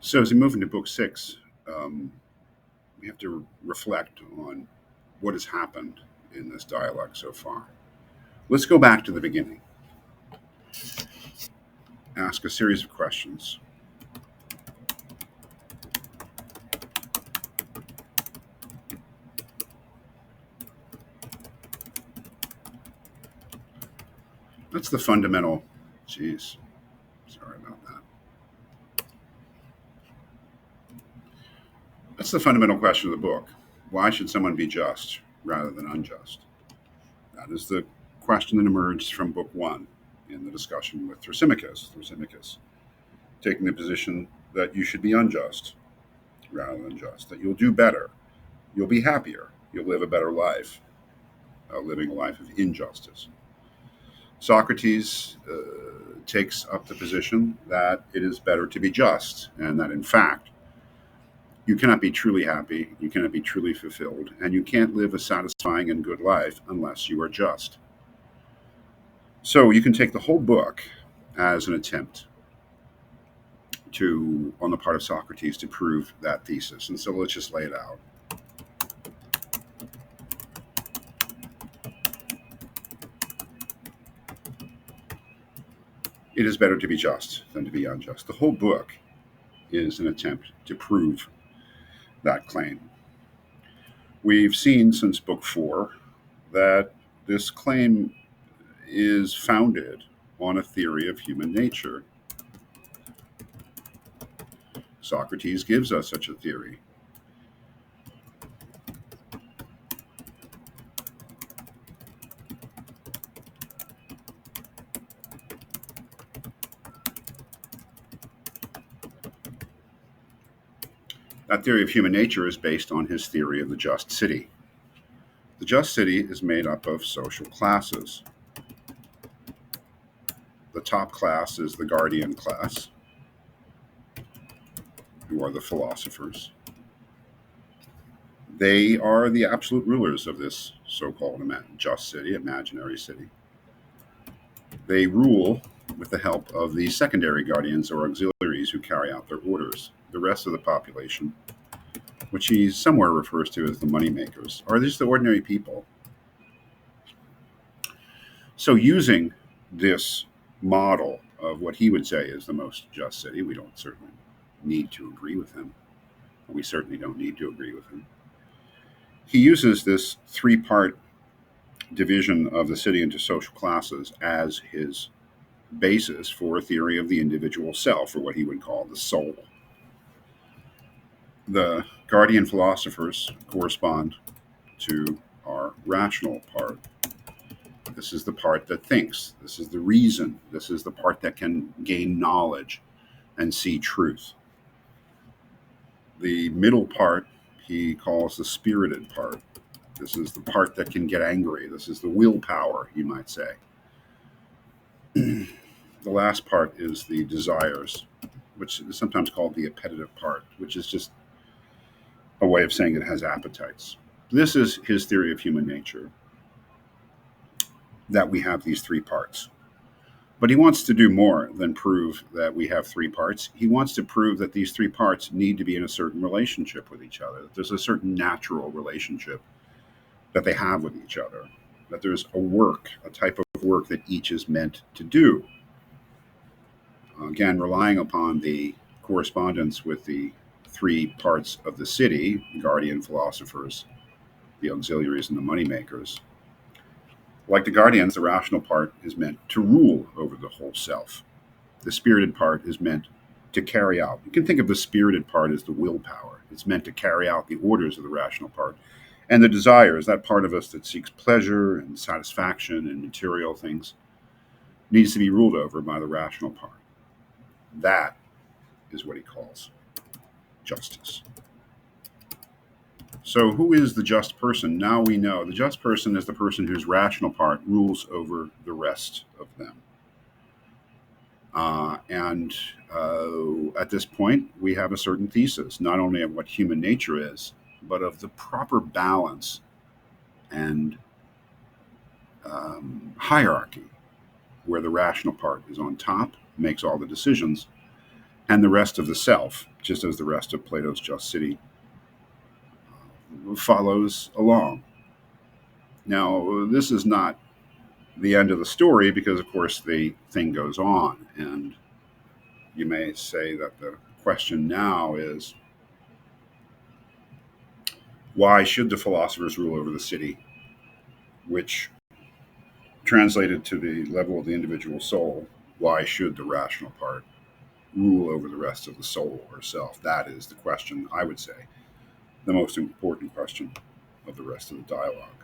So as we move into book six, um, we have to reflect on what has happened in this dialogue so far. Let's go back to the beginning, ask a series of questions. That's the fundamental, geez, sorry about that. That's the fundamental question of the book. Why should someone be just rather than unjust? That is the question that emerged from book one in the discussion with Thrasymachus. Thrasymachus taking the position that you should be unjust rather than just, that you'll do better, you'll be happier, you'll live a better life, living a life of injustice. Socrates takes up the position that it is better to be just, and that in fact, you cannot be truly happy, you cannot be truly fulfilled, and you can't live a satisfying and good life unless you are just. So you can take the whole book as an attempt to, on the part of Socrates, to prove that thesis. And so let's just lay it out. It is better to be just than to be unjust. The whole book is an attempt to prove that claim. We've seen since book four that this claim is founded on a theory of human nature. Socrates gives us such a theory. That theory of human nature is based on his theory of the just city. The just city is made up of social classes. The top class is the guardian class, who are the philosophers. They are the absolute rulers of this so-called just city, imaginary city. They rule with the help of the secondary guardians or auxiliaries who carry out their orders. The rest of the population, which he somewhere refers to as the moneymakers, are just the ordinary people. So using this model of what he would say is the most just city, we don't certainly need to agree with him. We certainly don't need to agree with him. He uses this three-part division of the city into social classes as his basis for a theory of the individual self, or what he would call the soul. The guardian philosophers correspond to our rational part. This is the part that thinks. This is the reason. This is the part that can gain knowledge and see truth. The middle part he calls the spirited part. This is the part that can get angry. This is the willpower, you might say. The last part is the desires, which is sometimes called the appetitive part, which is just a way of saying it has appetites. This is his theory of human nature, that we have these three parts. But he wants to do more than prove that we have three parts. He wants to prove that these three parts need to be in a certain relationship with each other, that there's a certain natural relationship that they have with each other, that there's a work, a type of work that each is meant to do. Again, relying upon the correspondence with the three parts of the city, the guardian philosophers, the auxiliaries, and the moneymakers. Like the guardians, the rational part is meant to rule over the whole self. The spirited part is meant to carry out. You can think of the spirited part as the willpower. It's meant to carry out the orders of the rational part. And the desire is that part of us that seeks pleasure and satisfaction and material things, needs to be ruled over by the rational part. That is what he calls justice. So, who is the just person? Now we know the just person is the person whose rational part rules over the rest of them. And at this point, we have a certain thesis, not only of what human nature is, but of the proper balance and hierarchy, where the rational part is on top, makes all the decisions, and the rest of the self, just as the rest of Plato's Just City follows along. Now, this is not the end of the story because, of course, the thing goes on. And you may say that the question now is, why should the philosophers rule over the city? Which, translated to the level of the individual soul, why should the rational part rule over the rest of the soul or self? That is the question, I would say, the most important question of the rest of the dialogue.